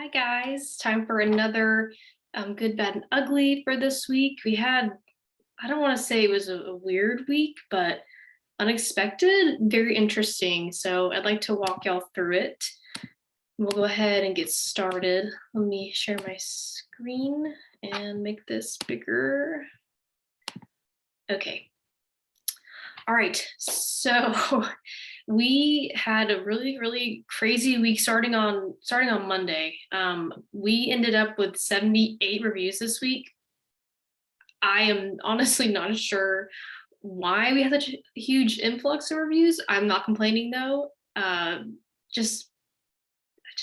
Hi guys, time for another good, bad, and ugly for this week. We had, I don't want to say it was a weird week, but unexpected, very interesting. So I'd like to walk y'all through it. We'll go ahead and get started. Let me share my screen and make this bigger. Okay. All right. So we had a really crazy week starting on Monday. We ended up with 78 reviews this week. I am honestly not sure why we had such a huge influx of reviews. I'm not complaining though. Just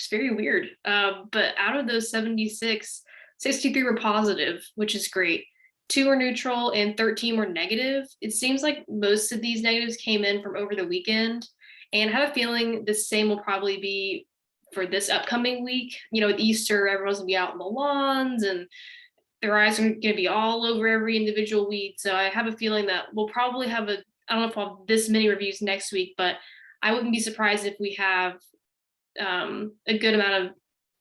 very weird. But out of those 76, 63 were positive, which is great. 2 were neutral and 13 were negative. It seems like most of these negatives came in from over the weekend. And I have a feeling the same will probably be for this upcoming week. You know, with Easter, everyone's gonna be out on the lawns and their eyes are going to be all over every individual week. So I have a feeling that we'll probably have I don't know if we'll have this many reviews next week, but I wouldn't be surprised if we have a good amount of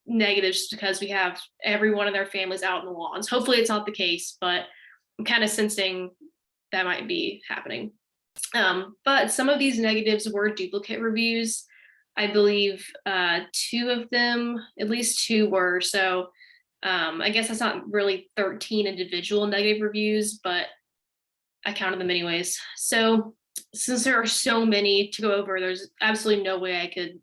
negatives because we have every one of their families out in the lawns. Hopefully it's not the case, but I'm kind of sensing that might be happening. But some of these negatives were duplicate reviews. I believe 2 of them, at least 2 were. So I guess that's not really 13 individual negative reviews, but I counted them anyways. So since there are so many to go over, there's absolutely no way I could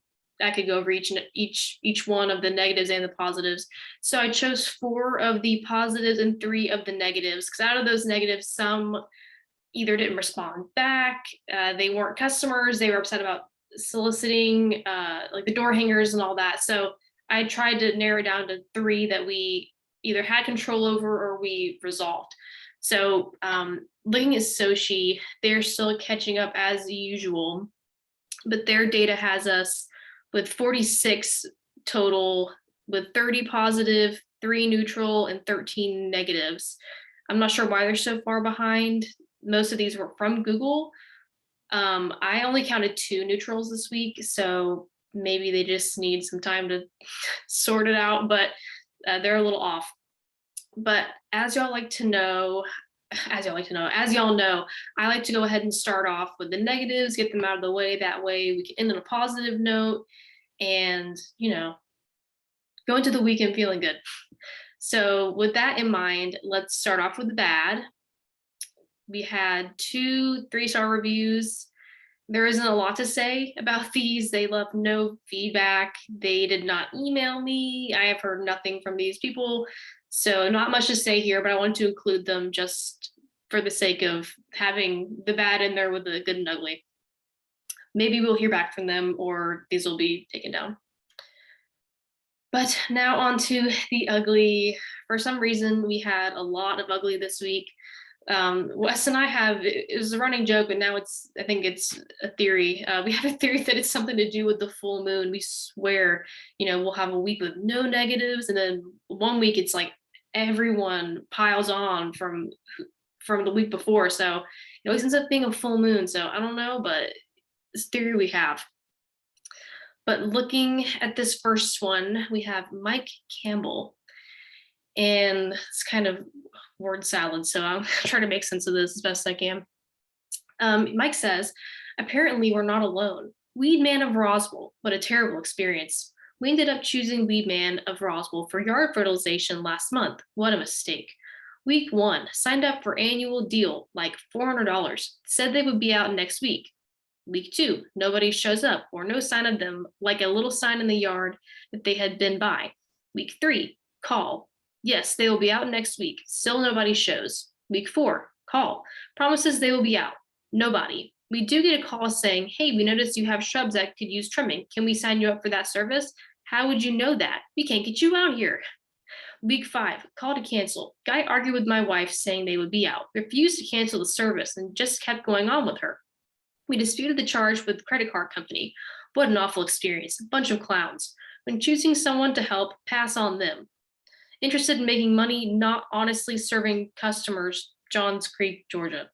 go over each one of the negatives and the positives. So I chose 4 of the positives and 3 of the negatives, because out of those negatives, some either didn't respond back, they weren't customers, they were upset about soliciting like the door hangers and all that. So I tried to narrow down to 3 that we either had control over or we resolved. So looking at Sochi, they're still catching up as usual, but their data has us with 46 total, with 30 positive, 3 neutral, and 13 negatives. I'm not sure why they're so far behind. Most of these were from Google. I only counted 2 neutrals this week, so maybe they just need some time to sort it out, but they're a little off. But as y'all know, I like to go ahead and start off with the negatives, get them out of the way. That way we can end on a positive note and, go into the weekend feeling good. So with that in mind, let's start off with the bad. We had 2 3-star reviews. There isn't a lot to say about these. They left no feedback. They did not email me. I have heard nothing from these people. So not much to say here, but I want to include them just for the sake of having the bad in there with the good and ugly. Maybe we'll hear back from them or these will be taken down. But now on to the ugly. For some reason, we had a lot of ugly this week. Wes and I it was a running joke, but now I think it's a theory. We have a theory that it's something to do with the full moon. We swear, we'll have a week with no negatives, and then one week it's like everyone piles on from the week before. So it always ends up being a full moon. So I don't know, but it's theory we have. But looking at this first one, we have Mike Campbell. And it's kind of word salad, so I'll try to make sense of this as best I can. Mike says, apparently we're not alone. Weedman of Roswell, what a terrible experience. We ended up choosing Weedman of Roswell for yard fertilization last month. What a mistake. Week 1, signed up for annual deal, like $400, said they would be out next week. Week 2, nobody shows up or no sign of them, like a little sign in the yard that they had been by. Week 3, call. Yes, they will be out next week. Still nobody shows. Week 4, call. Promises they will be out. Nobody. We do get a call saying, hey, we noticed you have shrubs that could use trimming. Can we sign you up for that service? How would you know that? We can't get you out here. Week 5, call to cancel. Guy argued with my wife saying they would be out. Refused to cancel the service and just kept going on with her. We disputed the charge with the credit card company. What an awful experience. A bunch of clowns. When choosing someone to help, pass on them. Interested in making money, not honestly serving customers, Johns Creek, Georgia.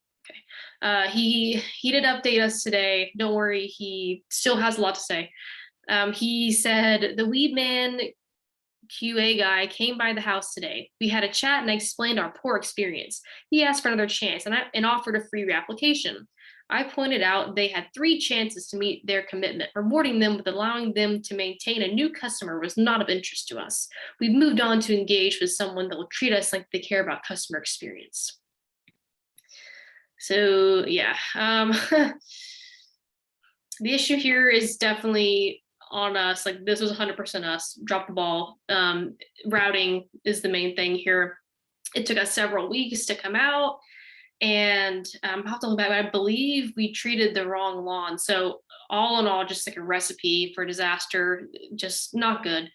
Okay. He did update us today. Don't worry, he still has a lot to say. He said the Weedman QA guy came by the house today. We had a chat and I explained our poor experience. He asked for another chance and offered a free reapplication. I pointed out they had 3 chances to meet their commitment. Rewarding them with allowing them to maintain a new customer was not of interest to us. We've moved on to engage with someone that will treat us like they care about customer experience. So yeah, the issue here is definitely on us. Like, this was 100% us. Drop the ball. Routing is the main thing here. It took us several weeks to come out, and I'll have to look back, but I believe we treated the wrong lawn. So all in all, just like a recipe for disaster, just not good.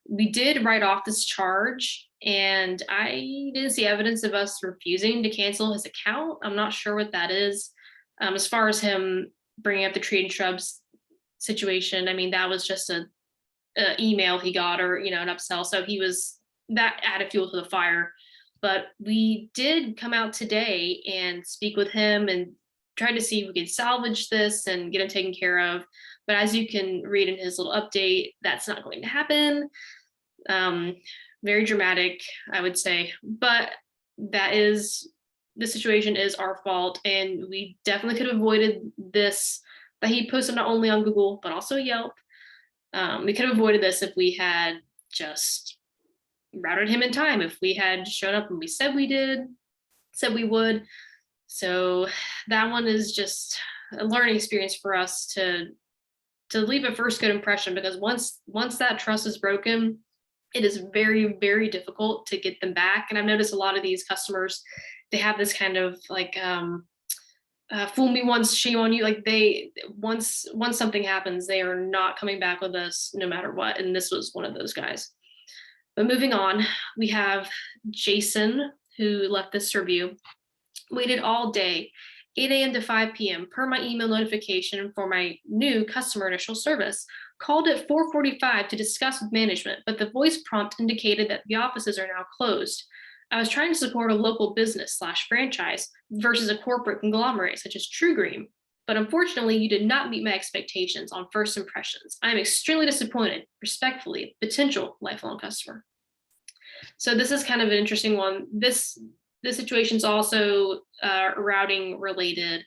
We did write off this charge, and I didn't see evidence of us refusing to cancel his account. I'm not sure what that is. As far as him bringing up the tree and shrubs situation, I mean, that was just a email he got, or an upsell. So that added fuel to the fire. But we did come out today and speak with him and try to see if we could salvage this and get him taken care of. But as you can read in his little update, that's not going to happen. Very dramatic, I would say. But the situation is our fault, and we definitely could have avoided this, that he posted not only on Google, but also Yelp. We could have avoided this if we had just routed him in time, if we had shown up when we said we would. So that one is just a learning experience for us to leave a first good impression, because once that trust is broken, it is very, very difficult to get them back. And I've noticed a lot of these customers, they have this kind of like fool me once, shame on you. Like, once something happens, they are not coming back with us no matter what. And this was one of those guys. But moving on, we have Jason, who left this review. Waited all day, 8 a.m. to 5 p.m. per my email notification for my new customer initial service. Called at 4:45 to discuss with management, but the voice prompt indicated that the offices are now closed. I was trying to support a local business/franchise versus a corporate conglomerate such as TruGreen, but unfortunately, you did not meet my expectations on first impressions. I am extremely disappointed. Respectfully, potential lifelong customer. So this is kind of an interesting one. This situation is also routing related.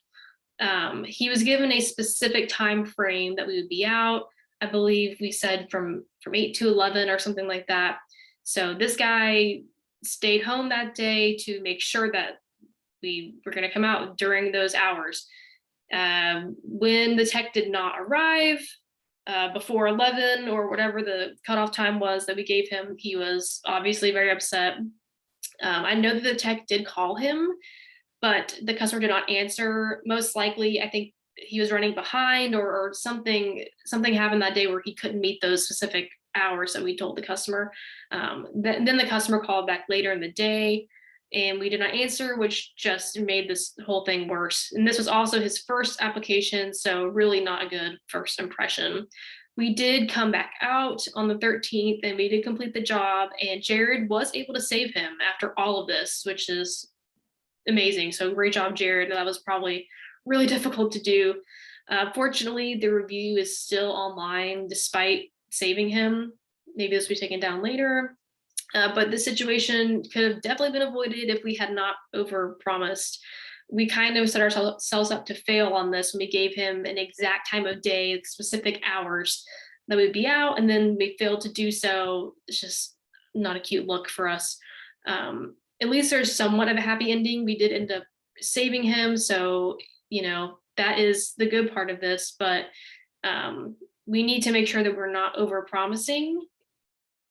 He was given a specific time frame that we would be out. I believe we said from 8 to 11 or something like that. So this guy stayed home that day to make sure that we were going to come out during those hours. When the tech did not arrive before 11 or whatever the cutoff time was that we gave him, he was obviously very upset. I know that the tech did call him, but the customer did not answer. Most likely, I think he was running behind, or something happened that day where he couldn't meet those specific hours that we told the customer. Then the customer called back later in the day, and we did not answer, which just made this whole thing worse. And this was also his first application, so really not a good first impression. We did come back out on the 13th, and we did complete the job, and Jared was able to save him after all of this, which is amazing. So great job, Jared. That was probably really difficult to do. Fortunately, the review is still online despite saving him. Maybe this will be taken down later. But the situation could have definitely been avoided if we had not overpromised. We kind of set ourselves up to fail on this when we gave him an exact time of day, specific hours that we'd be out, and then we failed to do so. It's just not a cute look for us. At least there's somewhat of a happy ending. We did end up saving him, so that is the good part of this. But we need to make sure that we're not overpromising.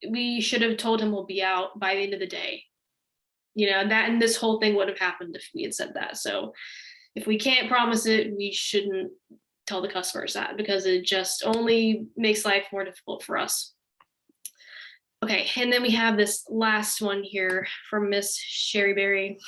We should have told him we'll be out by the end of the day. That, and this whole thing would have happened if we had said that. So if we can't promise it, we shouldn't tell the customers that, because it just only makes life more difficult for us. Okay, and then we have this last one here from Miss Sherry Berry.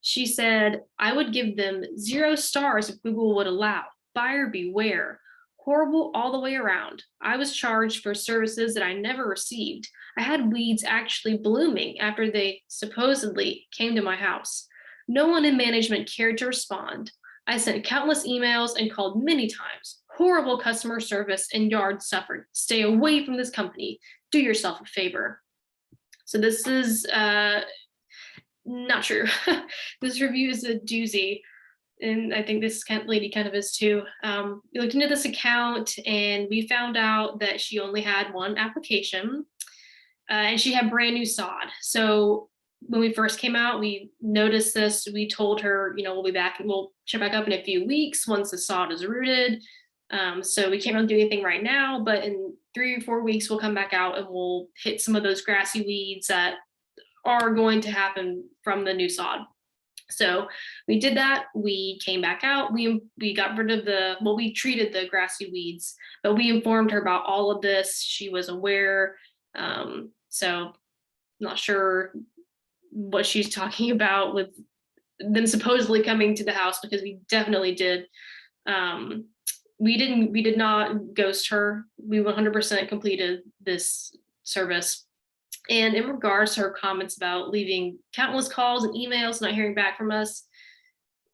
She said, I would give them 0 stars if Google would allow. Buyer beware. Horrible all the way around. I was charged for services that I never received. I had weeds actually blooming after they supposedly came to my house. No one in management cared to respond. I sent countless emails and called many times. Horrible customer service, and yard suffered. Stay away from this company. do yourself a favor. So this is not true. This review is a doozy. And I think this lady kind of is too. We looked into this account and we found out that she only had one application, and she had brand new sod. So when we first came out, we noticed this. We told her, we'll be back and we'll check back up in a few weeks once the sod is rooted. So we can't really do anything right now, but in 3 or 4 weeks, we'll come back out and we'll hit some of those grassy weeds that are going to happen from the new sod. So we did that. We came back out. We got rid of we treated the grassy weeds, but we informed her about all of this. She was aware. So not sure what she's talking about with them supposedly coming to the house, because we definitely did. We did not ghost her. We 100% completed this service. And in regards to her comments about leaving countless calls and emails, not hearing back from us,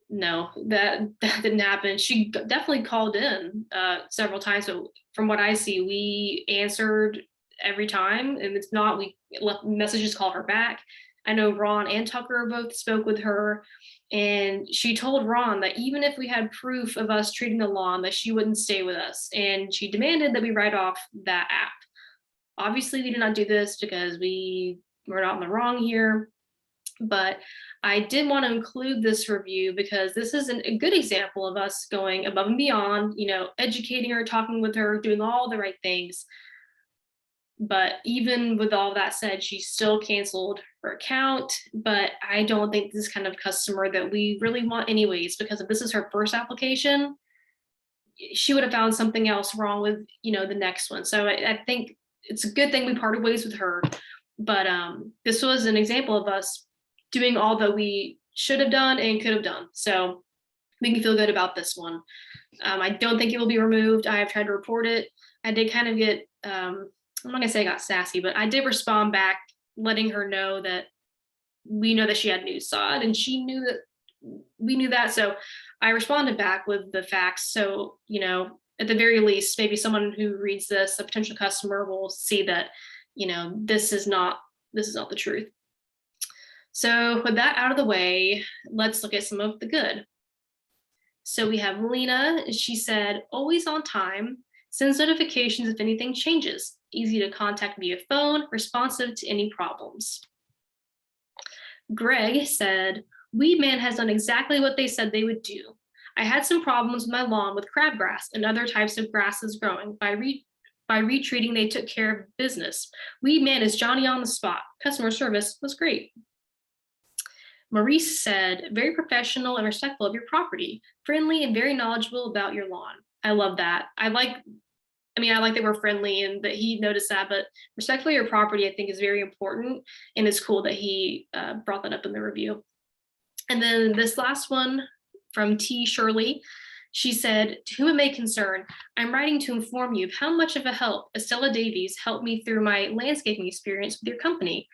no, that didn't happen. She definitely called in several times. So from what I see, we answered every time, and it's not, we left messages, called her back. I know Ron and Tucker both spoke with her, and she told Ron that even if we had proof of us treating the lawn, that she wouldn't stay with us. And she demanded that we write off that app. Obviously, we did not do this because we were not in the wrong here, but I did want to include this review because this is a good example of us going above and beyond, educating her, talking with her, doing all the right things. But even with all that said, she still canceled her account. But I don't think this kind of customer that we really want anyways, because if this is her first application, she would have found something else wrong with, the next one. So I think it's a good thing we parted ways with her. But this was an example of us doing all that we should have done and could have done. So we can feel good about this one. I don't think it will be removed. I have tried to report it. I did kind of get, I'm not gonna say I got sassy, but I did respond back, letting her know that we know that she had new sod, and she knew that we knew that. So I responded back with the facts. So, at the very least, maybe someone who reads this, a potential customer, will see that, this is not the truth. So with that out of the way, let's look at some of the good. So we have Lena. She said, always on time, sends notifications if anything changes, easy to contact via phone, responsive to any problems. Greg said, Weedman has done exactly what they said they would do. I had some problems with my lawn with crabgrass and other types of grasses growing. By retreating, they took care of business. Weedman is Johnny on the spot. Customer service was great. Maurice said, very professional and respectful of your property, friendly and very knowledgeable about your lawn. I love that. I like that we're friendly and that he noticed that, but respectful of your property, I think, is very important. And it's cool that he brought that up in the review. And then this last one from T. Shirley, she said, to whom it may concern, I'm writing to inform you of how much of a help Estella Davies helped me through my landscaping experience with your company.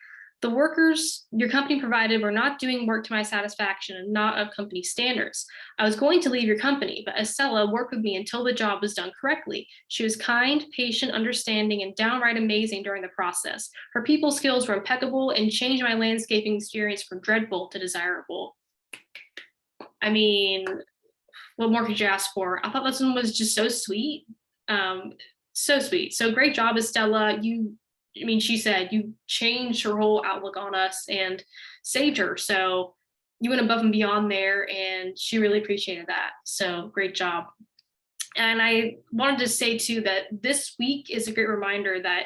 The workers your company provided were not doing work to my satisfaction and not of company standards. I was going to leave your company, but Estella worked with me until the job was done correctly. She was kind, patient, understanding, and downright amazing during the process. Her people skills were impeccable and changed my landscaping experience from dreadful to desirable. I mean, what more could you ask for? I thought this one was just so sweet. So sweet. So great job, Estella. She said you changed her whole outlook on us and saved her. So you went above and beyond there, and she really appreciated that. So great job. And I wanted to say too that this week is a great reminder that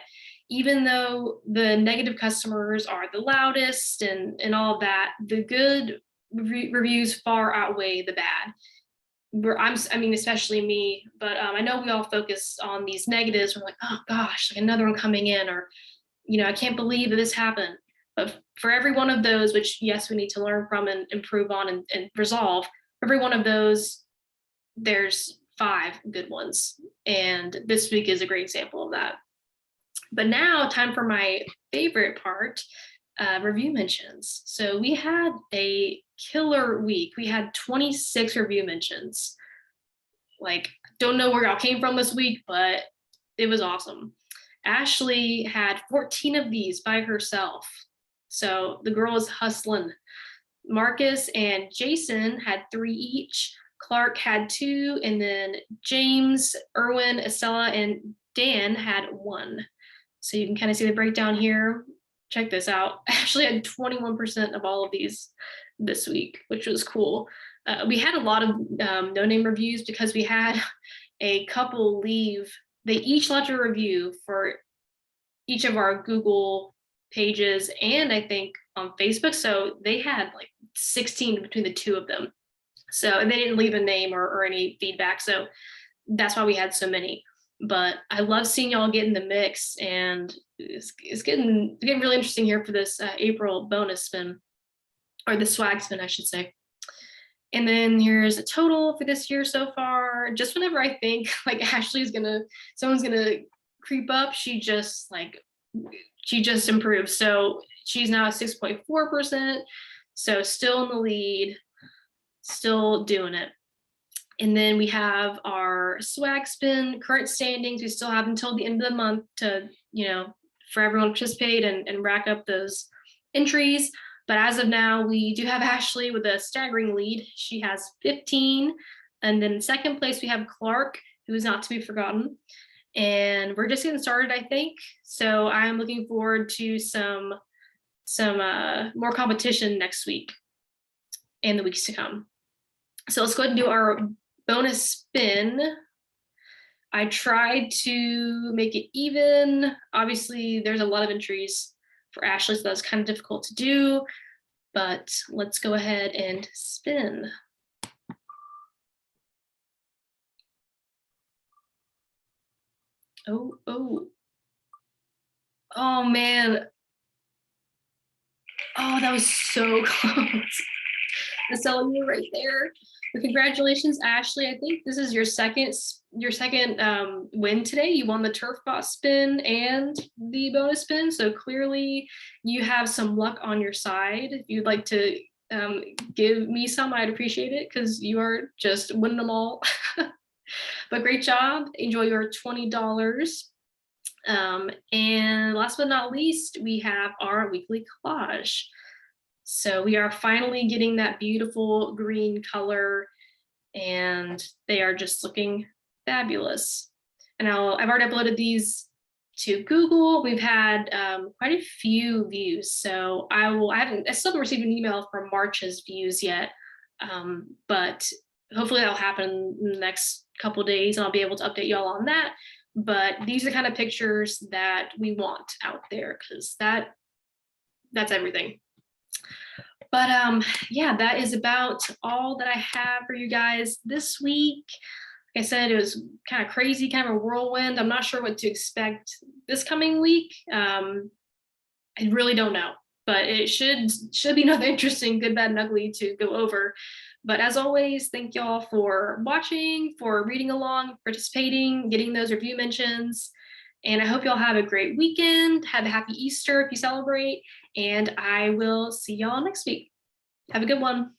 even though the negative customers are the loudest and all of that, the good reviews far outweigh the bad. Especially me, but I know we all focus on these negatives. We're like, oh gosh, like another one coming in, or, I can't believe that this happened. But for every one of those, which yes, we need to learn from and improve on and resolve, every one of those, there's 5 good ones. And this week is a great example of that. But now time for my favorite part, review mentions. So we had a killer week. We had 26 review mentions. Like, don't know where y'all came from this week, but it was awesome. Ashley had 14 of these by herself. So the girl was hustling. Marcus and Jason had 3 each. Clark had 2, and then James, Erwin, Estella, and Dan had 1. So you can kind of see the breakdown here. Check this out. Ashley had 21% of all of these this week, which was cool. We had a lot of no-name reviews because we had a couple leave. They each left a review for each of our Google pages and I think on Facebook. So they had like 16 between the 2 of them. So and they didn't leave a name or any feedback. So that's why we had so many. But I love seeing y'all get in the mix, and it's getting really interesting here for this April bonus spin, or the swag spin, I should say. And then here's a total for this year so far. Just whenever I think like someone's gonna creep up, she just improves. So she's now at 6.4%. So still in the lead, still doing it. And then we have our swag spin current standings. We still have until the end of the month to, for everyone to participate and rack up those entries. But as of now, we do have Ashley with a staggering lead. She has 15. And then in second place, we have Clark, who is not to be forgotten. And we're just getting started, I think. So I'm looking forward to some more competition next week and the weeks to come. So let's go ahead and do our bonus spin. I tried to make it even. Obviously, there's a lot of entries for Ashley, so that's kind of difficult to do. But let's go ahead and spin. Oh man. Oh, that was so close. Estella, you right there. But congratulations, Ashley. I think this is your second win today. You won the Turf Bot spin and the bonus spin. So clearly you have some luck on your side. If you'd like to give me some, I'd appreciate it, because you are just winning them all. But great job. Enjoy your $20. And last but not least, we have our weekly collage. So we are finally getting that beautiful green color, and they are just looking fabulous. And I've already uploaded these to Google. We've had quite a few views. So I still haven't received an email from March's views yet, but hopefully that'll happen in the next couple days, and I'll be able to update y'all on that. But these are the kind of pictures that we want out there, because that's everything. But yeah, that is about all that I have for you guys this week. Like I said, it was kind of crazy, kind of a whirlwind. I'm not sure what to expect this coming week. I really don't know, but it should be nothing interesting, good, bad, and ugly to go over. But as always, thank y'all for watching, for reading along, participating, getting those review mentions. And I hope y'all have a great weekend. Have a happy Easter if you celebrate. And I will see y'all next week. Have a good one.